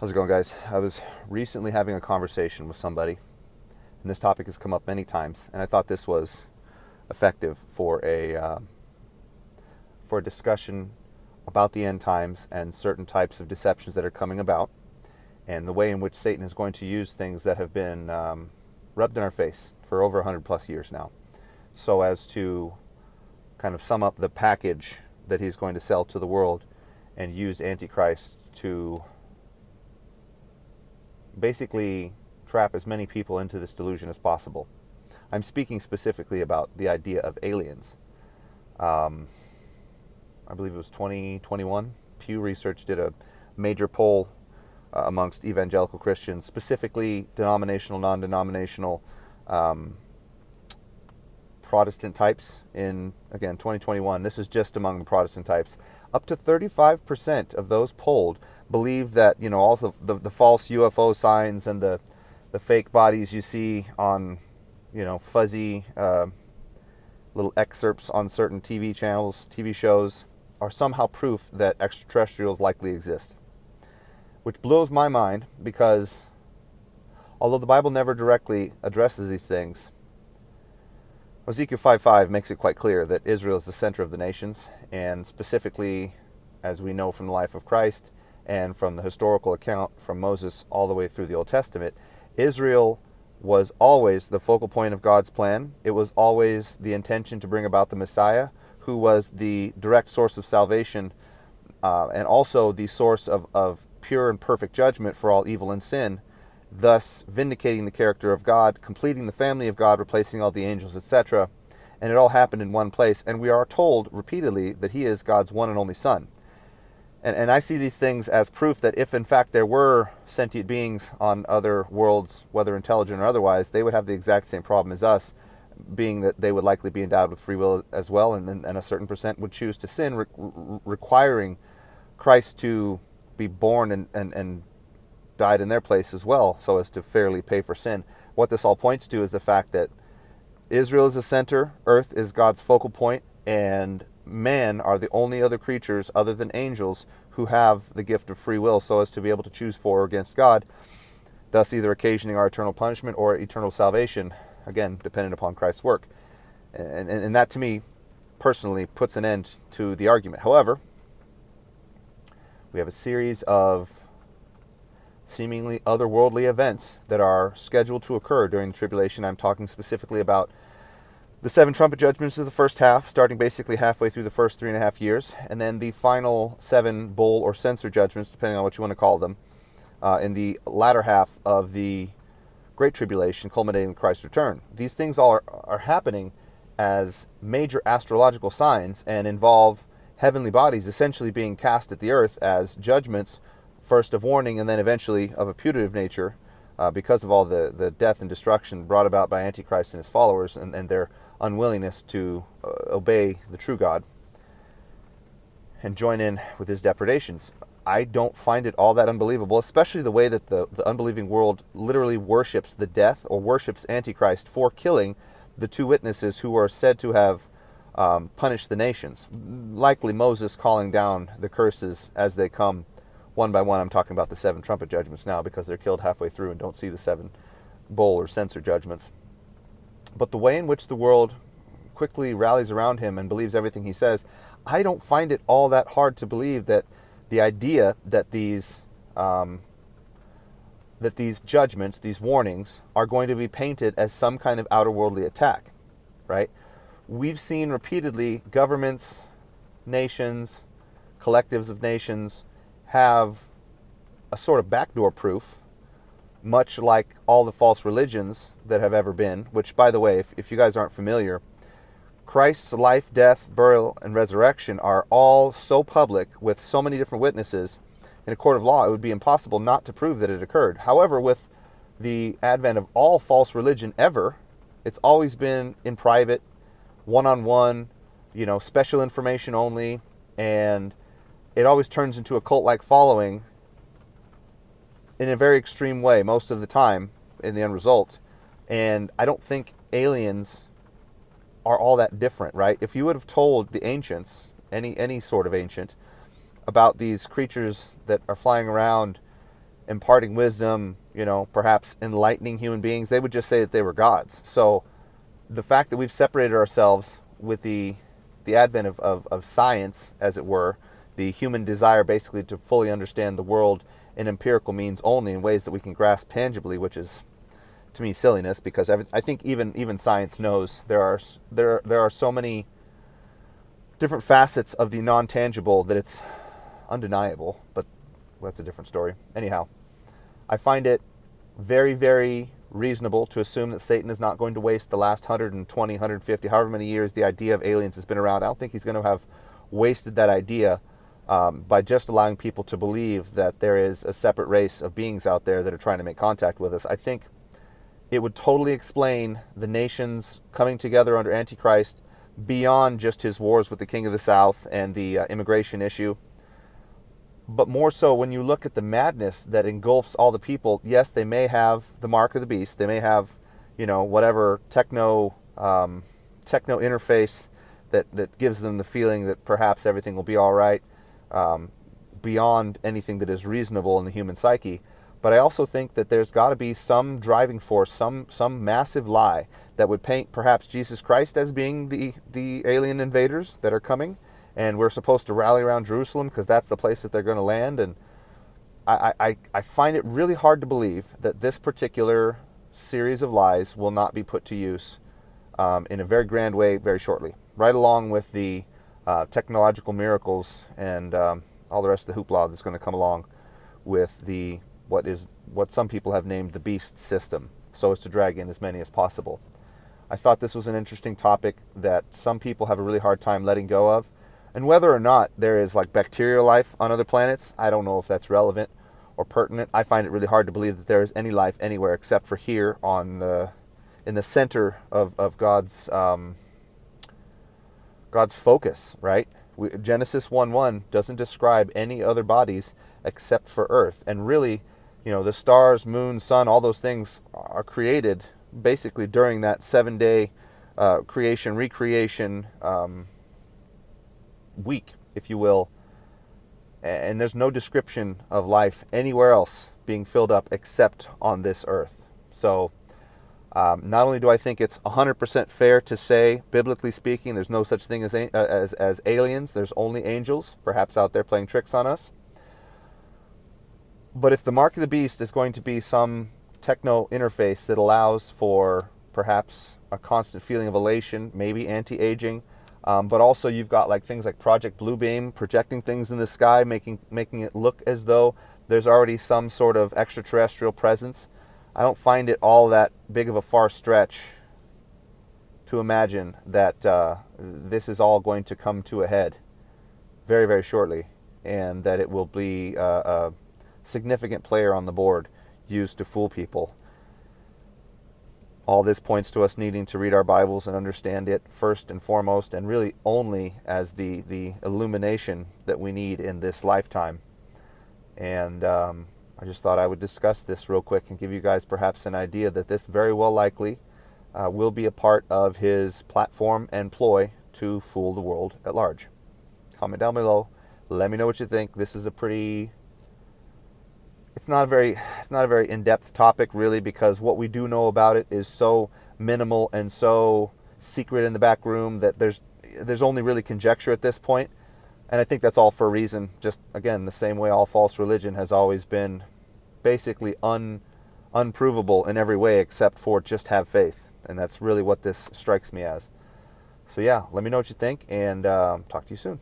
How's it going, guys? I was recently having a conversation with somebody, and this topic has come up many times, and I thought this was effective for a discussion about the end times and certain types of deceptions that are coming about, and the way in which Satan is going to use things that have been rubbed in our face for over 100 plus years now, so as to kind of sum up the package that he's going to sell to the world and use Antichrist to basically trap as many people into this delusion as possible. I'm speaking specifically about the idea of aliens. I believe it was 2021. Pew Research did a major poll amongst evangelical Christians, specifically denominational, non-denominational Protestant types in, again, 2021. This is just among the Protestant types. Up to 35% of those polled believe that, also the false UFO signs and the fake bodies you see on, fuzzy little excerpts on certain TV channels, TV shows, are somehow proof that extraterrestrials likely exist. Which blows my mind because although the Bible never directly addresses these things, Ezekiel 5:5 makes it quite clear that Israel is the center of the nations, and specifically, as we know from the life of Christ and from the historical account from Moses all the way through the Old Testament, Israel was always the focal point of God's plan. It was always the intention to bring about the Messiah, who was the direct source of salvation and also the source of pure and perfect judgment for all evil and sin, thus vindicating the character of God, completing the family of God, replacing all the angels, etc. And it all happened in one place. And we are told repeatedly that he is God's one and only Son. And I see these things as proof that if in fact there were sentient beings on other worlds, whether intelligent or otherwise, they would have the exact same problem as us, being that they would likely be endowed with free will as well, and a certain percent would choose to sin, requiring Christ to be born and died in their place as well, so as to fairly pay for sin. What this all points to is the fact that Israel is the center, earth is God's focal point, and men are the only other creatures other than angels who have the gift of free will, so as to be able to choose for or against God, thus either occasioning our eternal punishment or eternal salvation, again, dependent upon Christ's work. And that, to me, personally, puts an end to the argument. However, we have a series of seemingly otherworldly events that are scheduled to occur during the tribulation. I'm talking specifically about the 7 trumpet judgments of the first half, starting basically halfway through the first 3.5 years, and then the final 7 bowl or censer judgments, depending on what you want to call them, in the latter half of the Great Tribulation, culminating in Christ's return. These things all are happening as major astrological signs and involve heavenly bodies essentially being cast at the earth as judgments, first of warning and then eventually of a putative nature, because of all the death and destruction brought about by Antichrist and his followers and their unwillingness to obey the true God and join in with his depredations. I don't find it all that unbelievable, especially the way that the unbelieving world literally worships the death or worships Antichrist for killing the 2 witnesses who are said to have punished the nations. Likely Moses calling down the curses as they come one by one. I'm talking about the 7 trumpet judgments now because they're killed halfway through and don't see the 7 bowl or censer judgments. But the way in which the world quickly rallies around him and believes everything he says, I don't find it all that hard to believe that the idea that these judgments, these warnings, are going to be painted as some kind of outer-worldly attack, right? We've seen repeatedly governments, nations, collectives of nations have a sort of backdoor proof, much like all the false religions that have ever been, which, by the way, if you guys aren't familiar, Christ's life, death, burial, and resurrection are all so public with so many different witnesses. In a court of law, it would be impossible not to prove that it occurred. However, with the advent of all false religion ever, it's always been in private, one-on-one, special information only, and it always turns into a cult-like following in a very extreme way most of the time in the end result. And I don't think aliens are all that different, right? If you would have told the ancients, any sort of ancient, about these creatures that are flying around imparting wisdom, perhaps enlightening human beings. They would just say that they were gods. So the fact that we've separated ourselves with the advent of science, as it were, the human desire basically to fully understand the world in empirical means only, in ways that we can grasp tangibly, which is, to me, silliness, because I think even science knows there are so many different facets of the non-tangible that it's undeniable, but that's a different story. Anyhow, I find it very, very reasonable to assume that Satan is not going to waste the last 120, 150, however many years the idea of aliens has been around. I don't think he's going to have wasted that idea by just allowing people to believe that there is a separate race of beings out there that are trying to make contact with us. I think it would totally explain the nations coming together under Antichrist beyond just his wars with the King of the South and the immigration issue. But more so when you look at the madness that engulfs all the people. Yes, they may have the mark of the beast. They may have, whatever techno interface that gives them the feeling that perhaps everything will be all right, beyond anything that is reasonable in the human psyche. But I also think that there's got to be some driving force, some massive lie that would paint perhaps Jesus Christ as being the alien invaders that are coming, and we're supposed to rally around Jerusalem because that's the place that they're going to land. And I find it really hard to believe that this particular series of lies will not be put to use in a very grand way very shortly, right along with the technological miracles and all the rest of the hoopla that's going to come along with what some people have named the beast system, so as to drag in as many as possible. I thought this was an interesting topic that some people have a really hard time letting go of. And whether or not there is like bacterial life on other planets, I don't know if that's relevant or pertinent. I find it really hard to believe that there is any life anywhere except for here in the center of God's focus, right? Genesis 1:1 doesn't describe any other bodies except for Earth. And really, the stars, moon, sun, all those things are created basically during that 7-day creation, recreation week, if you will. And there's no description of life anywhere else being filled up except on this earth. So not only do I think it's 100% fair to say, biblically speaking, there's no such thing as aliens, there's only angels, perhaps out there playing tricks on us. But if the mark of the beast is going to be some techno interface that allows for perhaps a constant feeling of elation, maybe anti-aging, but also you've got like things like Project Bluebeam projecting things in the sky, making it look as though there's already some sort of extraterrestrial presence. I don't find it all that big of a far stretch to imagine that this is all going to come to a head very, very shortly, and that it will be a significant player on the board used to fool people. All this points to us needing to read our Bibles and understand it first and foremost, and really only as the illumination that we need in this lifetime. And I just thought I would discuss this real quick and give you guys perhaps an idea that this very well likely will be a part of his platform and ploy to fool the world at large. Comment down below. Let me know what you think. This is it's not a very in-depth topic, really, because what we do know about it is so minimal and so secret in the back room that there's only really conjecture at this point. And I think that's all for a reason. Just, again, the same way all false religion has always been basically unprovable in every way except for just have faith. And that's really what this strikes me as. So yeah, let me know what you think, and talk to you soon.